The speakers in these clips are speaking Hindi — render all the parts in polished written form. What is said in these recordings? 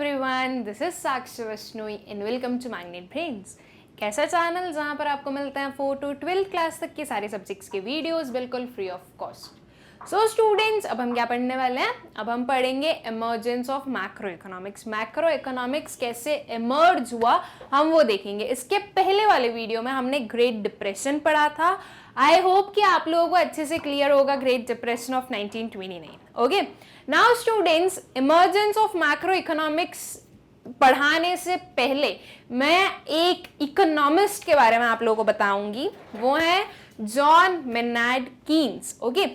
Everyone, this is Sakshi Vaishnoi and welcome to magnet brains. कैसा चैनल जहाँ पर आपको मिलते हैं 4 to 12 क्लास तक के सारे सब्जेक्ट्स के वीडियोस बिल्कुल free of cost. So students, अब हम क्या पढ़ने वाले हैं? अब हम पढ़ेंगे emergence of macro economics. Macro economics कैसे इमर्ज हुआ हम वो देखेंगे। इसके पहले वाले वीडियो में हमने ग्रेट डिप्रेशन पढ़ा था। आई होप कि आप लोगों को अच्छे से क्लियर होगा great depression of 1929। Okay, now students, emergence of macro economics पढ़ाने से पहले मैं एक इकोनॉमिस्ट के बारे में आप लोगों को बताऊंगी। वो है जॉन मेनार्ड कीन्स। ओके,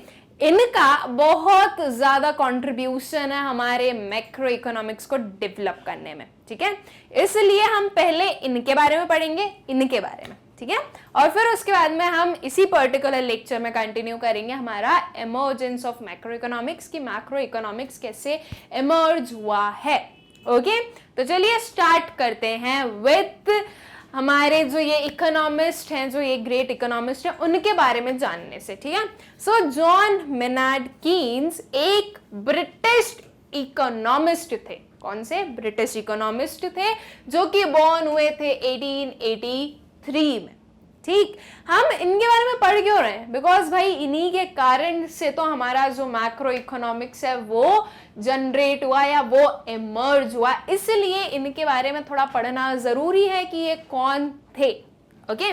इनका बहुत ज्यादा कंट्रीब्यूशन है हमारे मैक्रो इकोनॉमिक्स को डेवलप करने में। ठीक है, इसलिए हम पहले इनके बारे में पढ़ेंगे, इनके बारे में। ठीक है, और फिर उसके बाद में हम इसी पर्टिकुलर लेक्चर में कंटिन्यू करेंगे हमारा इमर्जेंस ऑफ मैक्रो इकोनॉमिक्स की मैक्रो इकोनॉमिक्स कैसे इमर्ज हुआ है। ओके, तो चलिए स्टार्ट करते हैं विथ हमारे जो ये इकोनॉमिस्ट हैं, जो ये ग्रेट इकोनॉमिस्ट हैं, उनके बारे में जानने से। ठीक है, सो जॉन मेनार्ड कीन्स एक ब्रिटिश इकोनॉमिस्ट थे। कौन से? ब्रिटिश इकोनॉमिस्ट थे जो कि बॉर्न हुए थे 1883 में। ठीक, हम इनके बारे में पढ़ क्यों रहे हैं? बिकॉज भाई इन्हीं के कारण से तो हमारा जो मैक्रो इकोनॉमिक्स है वो जनरेट हुआ या वो इमर्ज हुआ, इसलिए इनके बारे में थोड़ा पढ़ना जरूरी है कि ये कौन थे। Okay,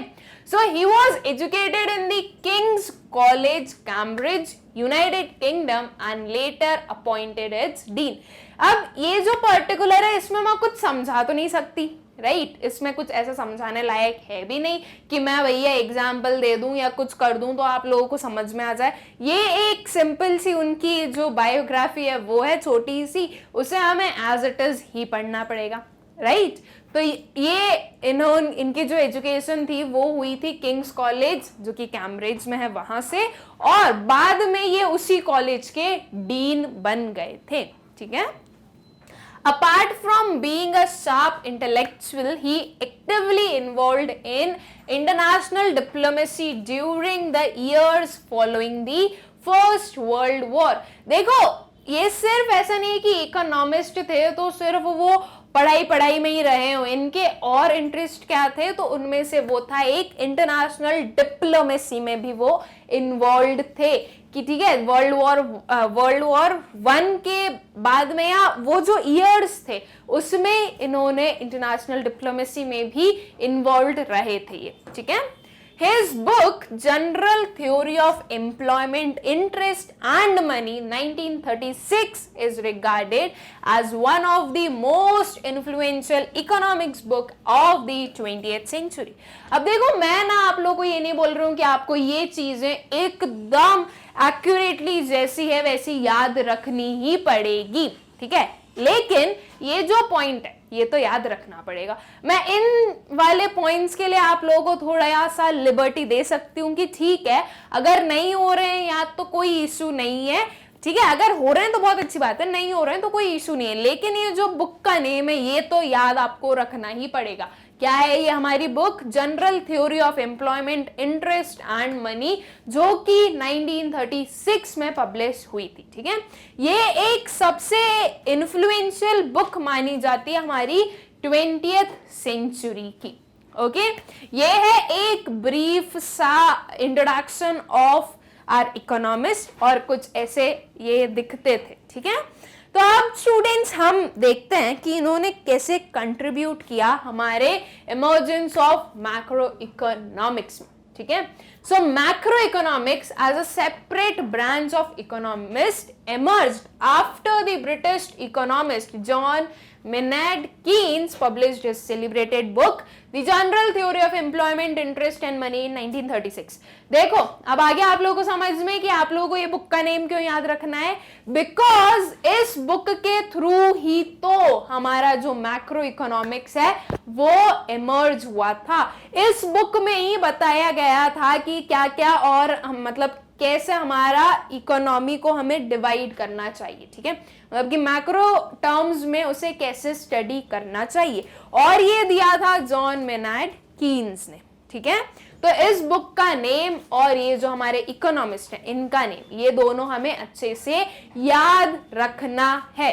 so he was educated in the King's College Cambridge, United Kingdom and later appointed as dean. अब ये जो पर्टिकुलर है इसमें मैं कुछ समझा तो नहीं सकती, राइट? इसमें कुछ ऐसा समझाने लायक है भी नहीं कि मैं भैया एग्जाम्पल दे दूं या कुछ कर दूं तो आप लोगों को समझ में आ जाए। ये एक सिंपल सी उनकी जो बायोग्राफी है वो है छोटी सी, उसे हमें एज इट इज ही पढ़ना पड़ेगा, राइट? तो ये इनकी जो एजुकेशन थी वो हुई थी किंग्स कॉलेज जो कि कैम्ब्रिज में है वहां से, और बाद में ये उसी कॉलेज के डीन बन गए थे। ठीक है, apart from being a sharp intellectual, he actively involved in international diplomacy during the years following the First World War। देखो, ये सिर्फ ऐसा नहीं कि इकोनॉमिस्ट थे तो सिर्फ वो पढ़ाई में ही रहे हो, इनके और इंटरेस्ट क्या थे? तो उनमें से वो था एक इंटरनेशनल डिप्लोमेसी में भी वो इन्वॉल्व थे कि ठीक है, वर्ल्ड वॉर 1 के बाद में या वो जो ईयर्स थे उसमें इन्होंने इंटरनेशनल डिप्लोमेसी में भी इन्वॉल्व रहे थे ये। ठीक है, His book General Theory of Employment, Interest and Money 1936 is regarded as one of the most influential economics book of the 20th century। अब देखो, मैं ना आप लोगों को ये नहीं बोल रही हूँ कि आपको ये चीजें एकदम एक्यूरेटली जैसी है वैसी याद रखनी ही पड़ेगी। ठीक है, लेकिन ये जो पॉइंट है ये तो याद रखना पड़ेगा। मैं इन वाले पॉइंट्स के लिए आप लोगों को थोड़ा सा लिबर्टी दे सकती हूँ कि ठीक है, अगर नहीं हो रहे हैं याद तो कोई इशू नहीं है। ठीक है, अगर हो रहे हैं तो बहुत अच्छी बात है, नहीं हो रहे हैं तो कोई इशू नहीं है, लेकिन ये जो बुक का नेम है ये तो याद आपको रखना ही पड़ेगा। क्या है ये? हमारी book general theory of employment, interest and money, जो कि 1936 में पब्लिश हुई थी। ठीक है, ये एक सबसे इन्फ्लुएंशियल बुक मानी जाती है हमारी 20th सेंचुरी की। ओके, ये है एक ब्रीफ सा इंट्रोडक्शन ऑफ आर इकोनॉमिस्ट, और कुछ ऐसे ये दिखते थे। ठीक है, तो अब स्टूडेंट्स हम देखते हैं कि इन्होंने कैसे कंट्रीब्यूट किया हमारे इमर्जेंस ऑफ मैक्रो इकोनॉमिक्स में। ठीक है, so macroeconomics as a separate branch of economist emerged after the British economist John Maynard Keynes published his celebrated book The General Theory of Employment, Interest and Money in 1936। देखो, अब आगे आप लोगों को समझ में कि आप लोगों को ये बुक का नेम क्यों याद रखना है, बिकॉज इस बुक के थ्रू ही तो हमारा जो मैक्रो इकोनॉमिक्स है वो इमर्ज हुआ था। इस बुक में ही बताया गया था कि क्या क्या और मतलब कैसे हमारा इकोनॉमी को हमें डिवाइड करना चाहिए। ठीक है, मतलब कि मैक्रो टर्म्स में उसे कैसे स्टडी करना चाहिए, और ये दिया था जॉन मेनार्ड कीन्स ने। ठीक है, तो इस बुक का नेम और ये जो हमारे इकोनॉमिस्ट हैं इनका नेम, ये दोनों हमें अच्छे से याद रखना है।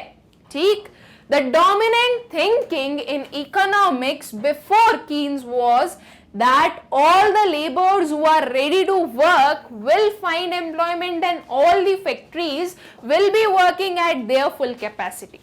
ठीक, The dominant thinking in economics before Keynes was that all the laborers who are ready to work will find employment and all the factories will be working at their full capacity.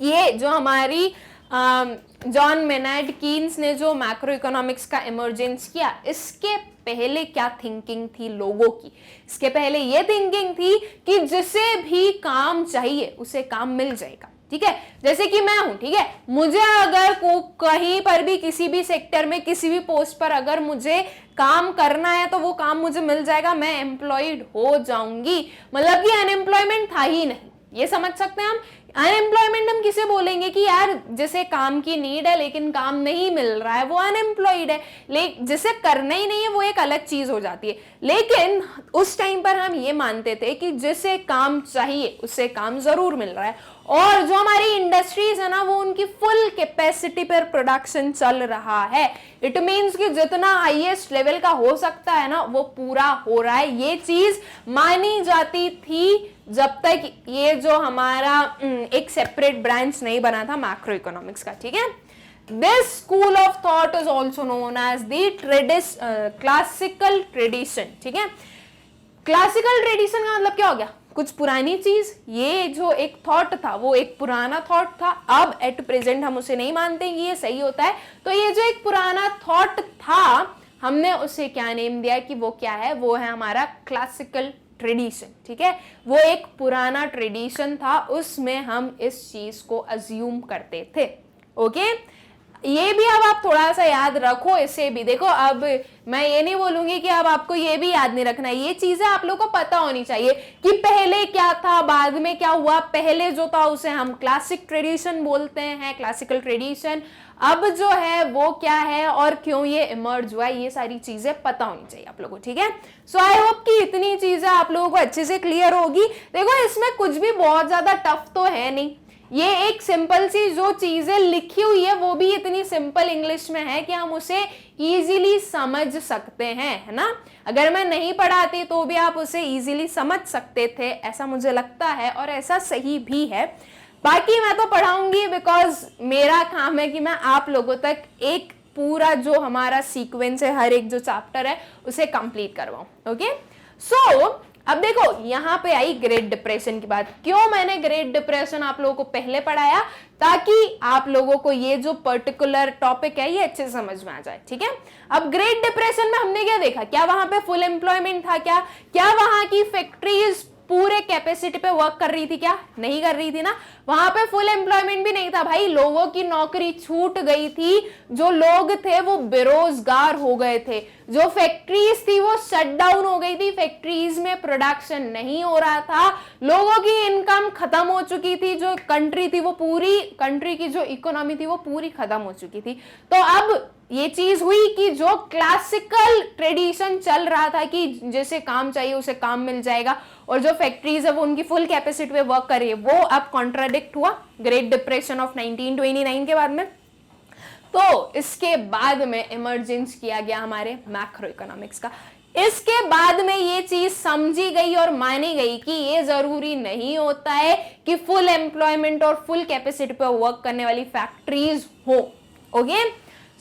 ये जो हमारी जॉन मेनार्ड कीन्स ने जो मैक्रो इकोनॉमिक्स का इमर्जेंस किया, इसके पहले क्या थिंकिंग थी लोगों की? इसके पहले ये थिंकिंग थी कि जिसे भी काम चाहिए उसे काम मिल जाएगा, ठीक है। जैसे कि मैं हूं, ठीक है, मुझे अगर कहीं पर भी किसी भी सेक्टर में किसी भी पोस्ट पर अगर मुझे काम करना है तो वो काम मुझे मिल जाएगा, मैं एम्प्लॉयड हो जाऊंगी, मतलब कि अनएम्प्लॉयमेंट था ही नहीं। ये समझ सकते हैं हम। अनएम्प्लॉयमेंट हम किसे बोलेंगे कि यार जिसे काम की नीड है लेकिन काम नहीं मिल रहा है वो अनएम्प्लॉयड है, लेकिन जिसे करना ही नहीं है वो एक अलग चीज हो जाती है। लेकिन उस टाइम पर हम ये मानते थे कि जिसे काम चाहिए उसे काम जरूर मिल रहा है, और जो हमारी इंडस्ट्रीज है ना वो उनकी फुल कैपेसिटी पर प्रोडक्शन चल रहा है। इट मीन्स कि जितना हाईएस्ट लेवल का हो सकता है ना वो पूरा हो रहा है। ये चीज मानी जाती थी जब तक ये जो हमारा एक सेपरेट ब्रांच नहीं बना था मैक्रो इकोनॉमिक्स का, ठीक है। This school of thought is also known as the classical tradition, ठीक है। क्लासिकल ट्रेडिशन का मतलब क्या हो गया? कुछ पुरानी चीज। ये जो एक थॉट था वो एक पुराना थॉट था, अब एट प्रेजेंट हम उसे नहीं मानते कि ये सही होता है, तो ये जो एक पुराना थॉट था हमने उसे क्या नेम दिया कि वो क्या है? वो है हमारा क्लासिकल ट्रेडिशन, ठीक है। वो एक पुराना ट्रेडिशन था, उसमें हम इस चीज को अज्यूम करते थे। ओके, ये भी अब आप थोड़ा सा याद रखो, इसे भी देखो। अब मैं ये नहीं बोलूंगी कि अब आपको ये भी याद नहीं रखना है, ये चीजें आप लोगों को पता होनी चाहिए कि पहले क्या था, बाद में क्या हुआ। पहले जो था उसे हम क्लासिक ट्रेडिशन बोलते हैं, क्लासिकल ट्रेडिशन। अब जो है वो क्या है और क्यों ये इमर्ज हुआ, ये सारी चीजें पता होनी चाहिए आप लोगों को, ठीक है। सो आई होप कि इतनी चीजें आप लोगों को अच्छे से क्लियर होगी। देखो इसमें कुछ भी बहुत ज्यादा टफ तो है नहीं, ये एक सिंपल सी जो चीजें लिखी हुई है वो भी इतनी सिंपल इंग्लिश में है कि हम उसे इजीली समझ सकते हैं, है ना। अगर मैं नहीं पढ़ाती तो भी आप उसे इजीली समझ सकते थे, ऐसा मुझे लगता है और ऐसा सही भी है। बाकी मैं तो पढ़ाऊंगी बिकॉज मेरा काम है कि मैं आप लोगों तक एक पूरा जो हमारा सीक्वेंस है, हर एक जो चैप्टर है उसे कंप्लीट करवाऊं। ओके, सो अब देखो यहाँ पे आई ग्रेट डिप्रेशन की बात। क्यों मैंने ग्रेट डिप्रेशन आप लोगों को पहले पढ़ाया? ताकि आप लोगों को ये जो पर्टिकुलर टॉपिक है ये अच्छे से समझ में आ जाए, ठीक है। अब ग्रेट डिप्रेशन में हमने क्या देखा? क्या वहां पे फुल एम्प्लॉयमेंट था? क्या वहां की फैक्ट्रीज पूरे कैपेसिटी पे वर्क कर रही थी? क्या नहीं कर रही थी ना। वहां पे फुल एम्प्लॉयमेंट भी नहीं था भाई, लोगों की नौकरी छूट गई थी, जो लोग थे वो बेरोजगार हो गए थे, जो फैक्ट्रीज थी वो शट डाउन हो गई थी, फैक्ट्रीज में प्रोडक्शन नहीं हो रहा था, लोगों की इनकम खत्म हो चुकी थी, जो कंट्री थी वो पूरी, कंट्री की जो इकोनॉमी थी वो पूरी खत्म हो चुकी थी। तो अब ये चीज हुई कि जो क्लासिकल ट्रेडिशन चल रहा था कि जैसे काम चाहिए उसे काम मिल जाएगा और जो फैक्ट्रीज है वो उनकी फुल कैपेसिटी पे वर्क कर रही है, वो अब कॉन्ट्राडिक्ट हुआ ग्रेट डिप्रेशन ऑफ 1929 के बाद में। तो इसके बाद में इमर्जेंस किया गया हमारे मैक्रो इकोनॉमिक्स का। इसके बाद में ये चीज समझी गई और मानी गई कि ये जरूरी नहीं होता है कि फुल एम्प्लॉयमेंट और फुल कैपेसिटी पे वर्क करने वाली फैक्ट्रीज हो। Okay,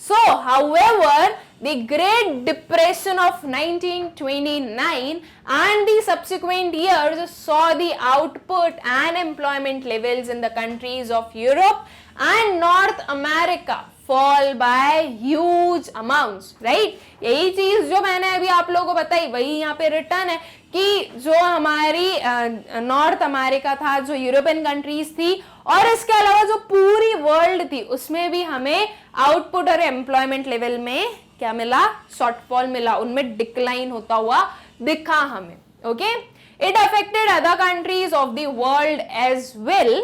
so however the Great Depression of 1929 and the subsequent years saw the output and employment levels in the countries of Europe and North America fall by huge amounts, right? यही चीज जो मैंने अभी आप लोगों को बताई वही यहाँ पे रिटर्न है कि जो हमारी नॉर्थ अमेरिका था, जो यूरोपियन कंट्रीज थी और इसके अलावा जो पूरी वर्ल्ड थी उसमें भी हमें आउटपुट और एम्प्लॉयमेंट लेवल में क्या मिला? शॉर्टफॉल मिला, उनमें डिक्लाइन होता हुआ दिखा हमें। Okay, it affected other countries of the world as well.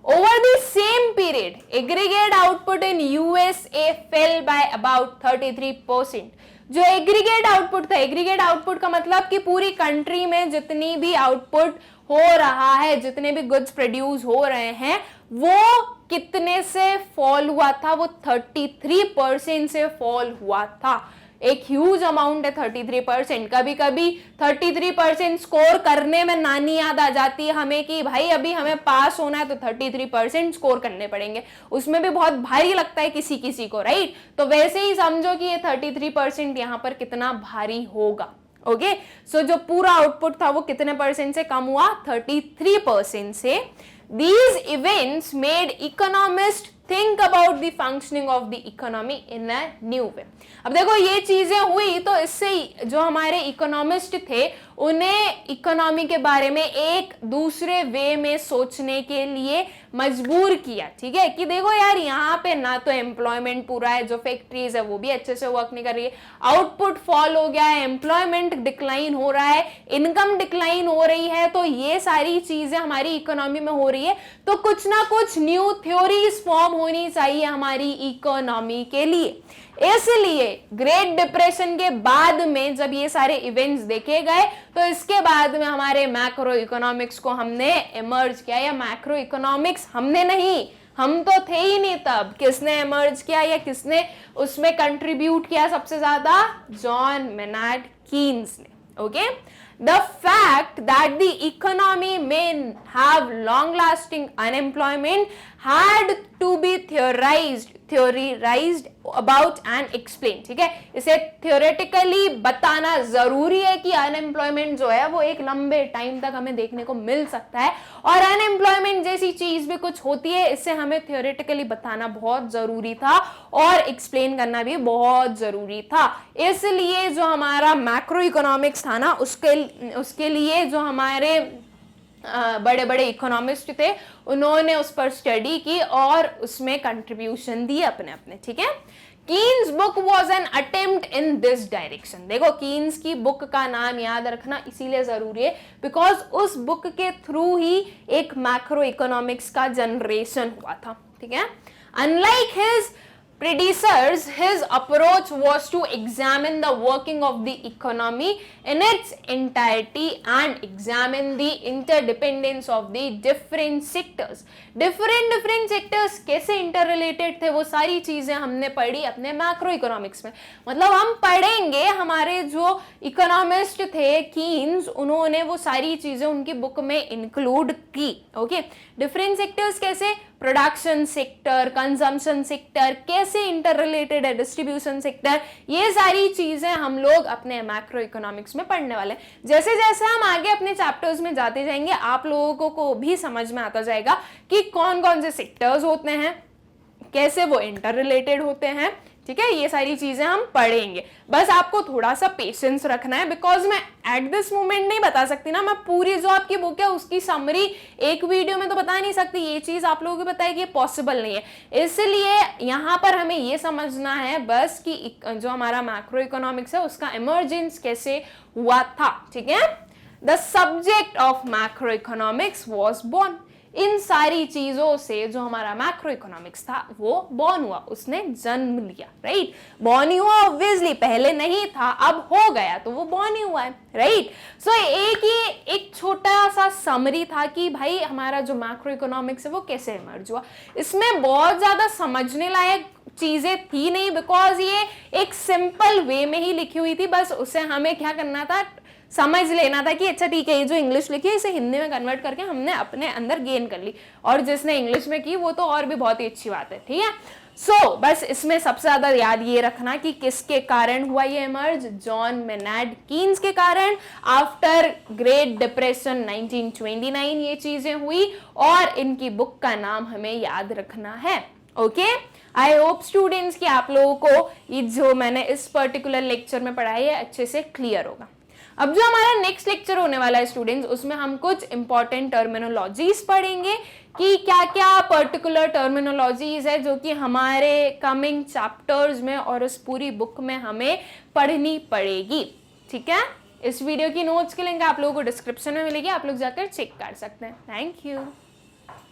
Over the same period, aggregate output in USA fell by about 33%. जो एग्रीगेट आउटपुट था, एग्रीगेट आउटपुट का मतलब कि पूरी कंट्री में जितनी भी आउटपुट हो रहा है, जितने भी गुड्स प्रोड्यूस हो रहे हैं, वो कितने से फॉल हुआ था? वो 33% से फॉल हुआ था। एक ह्यूज अमाउंट है 33%। कभी कभी 33% स्कोर करने में नानी याद आ जाती है हमें कि भाई अभी हमें पास होना है तो 33% स्कोर करने पड़ेंगे, उसमें भी बहुत भारी लगता है किसी किसी को, राइट। तो वैसे ही समझो कि ये 33% यहाँ पर कितना भारी होगा। ओके, सो जो पूरा आउटपुट था वो कितने परसेंट से कम हुआ, 33% से। These events made economists think about the functioning of the economy in a new way। अब देखो ये चीजें हुई तो इससे जो हमारे इकोनॉमिस्ट थे उन्हें इकोनॉमी के बारे में एक दूसरे वे में सोचने के लिए मजबूर किया, ठीक है, कि देखो यार यहाँ पे ना तो एम्प्लॉयमेंट पूरा है, जो फैक्ट्रीज है वो भी अच्छे से वर्क नहीं कर रही है, आउटपुट फॉल हो गया है, एम्प्लॉयमेंट डिक्लाइन हो रहा है, इनकम डिक्लाइन हो रही है, तो ये सारी चीजें हमारी इकोनॉमी में हो रही है, तो कुछ ना कुछ न्यू थ्योरीज फॉर्म होनी चाहिए हमारी इकोनॉमी के लिए। इसलिए ग्रेट डिप्रेशन के बाद में जब ये सारे इवेंट्स देखे गए तो इसके बाद में हमारे मैक्रो इकोनॉमिक्स को हमने इमर्ज किया, या मैक्रो इकोनॉमिक्स हमने नहीं, हम तो थे ही नहीं तब, किसने इमर्ज किया या किसने उसमें कंट्रीब्यूट किया सबसे ज्यादा, जॉन मेनार्ड कीन्स ने। Okay, the fact that the economy may have long lasting unemployment had to be theorized about and explained, ठीक है, इसे theoretically बताना जरूरी है कि अनएम्प्लॉयमेंट जो है वो एक लंबे टाइम तक हमें देखने को मिल सकता है, और अनएम्प्लॉयमेंट जैसी चीज भी कुछ होती है, इससे हमें theoretically बताना बहुत जरूरी था और एक्सप्लेन करना भी बहुत जरूरी था। इसलिए जो हमारा मैक्रो इकोनॉमिक्स था ना, उसके लिए जो हमारे बड़े बड़े इकोनॉमिस्ट थे उन्होंने उस पर स्टडी की और उसमें कंट्रीब्यूशन दिए अपने अपने, ठीक है। Keynes book was an attempt in this direction. देखो कीन्स की बुक का नाम याद रखना इसीलिए जरूरी है बिकॉज उस बुक के थ्रू ही एक मैक्रो इकोनॉमिक्स का जनरेशन हुआ था, ठीक है। Unlike his predecessors, his approach was to examine the working of the economy in its entirety and examine the interdependence of the different sectors। different sectors कैसे interrelated थे वो सारी चीजें हमने पढ़ी अपने मैक्रो इकोनॉमिक्स में। मतलब हम पढ़ेंगे, हमारे जो इकोनॉमिस्ट थे कीन्स, उन्होंने वो सारी चीजें उनकी बुक में इंक्लूड की। ओके, डिफरेंट सेक्टर्स कैसे, प्रोडक्शन सेक्टर, कंजम्पशन सेक्टर कैसे इंटर रिलेटेड है, डिस्ट्रीब्यूशन सेक्टर, ये सारी चीजें हम लोग अपने मैक्रो इकोनॉमिक्स में पढ़ने वाले हैं। जैसे जैसे हम आगे अपने चैप्टर्स में जाते जाएंगे आप लोगों को भी समझ में आता जाएगा कि कौन कौन से सेक्टर्स होते हैं, कैसे वो इंटर रिलेटेड होते हैं, ठीक है। ये सारी चीजें हम पढ़ेंगे, बस आपको थोड़ा सा पेशेंस रखना है बिकॉज मैं एट दिस मोमेंट नहीं बता सकती ना, मैं पूरी जो आपकी बुक है उसकी समरी एक वीडियो में तो बता नहीं सकती, ये चीज आप लोगों को पता है कि ये पॉसिबल नहीं है। इसलिए यहाँ पर हमें ये समझना है बस कि जो हमारा मैक्रो इकोनॉमिक्स है उसका इमर्जेंस कैसे हुआ था, ठीक है। The subject of macroeconomics was born. इन सारी चीजों से जो हमारा मैक्रो इकोनॉमिक्स था वो बॉर्न हुआ, उसने जन्म लिया, राइट। बॉर्न ही हुआ ऑब्वियसली, पहले नहीं था, अब हो गया तो वो बॉर्न ही हुआ है, राइट। सो एक छोटा सा समरी था कि भाई हमारा जो मैक्रो इकोनॉमिक्स है वो कैसे इमर्ज हुआ। इसमें बहुत ज्यादा समझने लायक चीजें थी नहीं बिकॉज ये एक सिंपल वे में ही लिखी हुई थी, बस उसे हमें क्या करना था, समझ लेना था कि अच्छा ठीक है ये जो इंग्लिश लिखी है इसे हिंदी में कन्वर्ट करके हमने अपने अंदर गेन कर ली, और जिसने इंग्लिश में की वो तो और भी बहुत ही अच्छी बात है, ठीक है। सो बस इसमें सबसे ज्यादा याद ये रखना कि किसके कारण हुआ ये इमर्ज, जॉन मेनार्ड कीन्स के कारण। आफ्टर ग्रेट डिप्रेशन 1929 ये चीजें हुई और इनकी बुक का नाम हमें याद रखना है। ओके, आई होप स्टूडेंट्स कि आप लोगों को ये जो मैंने इस पर्टिकुलर लेक्चर में पढ़ाई है अच्छे से क्लियर होगा। अब जो हमारा नेक्स्ट लेक्चर होने वाला है स्टूडेंट्स, उसमें हम कुछ इंपॉर्टेंट टर्मिनोलॉजीज पढ़ेंगे कि क्या क्या पर्टिकुलर टर्मिनोलॉजीज है जो कि हमारे कमिंग चैप्टर्स में और उस पूरी बुक में हमें पढ़नी पड़ेगी, ठीक है। इस वीडियो की नोट्स की लिंक आप लोगों को डिस्क्रिप्शन में मिलेगी, आप लोग जाकर चेक कर सकते हैं। Thank you.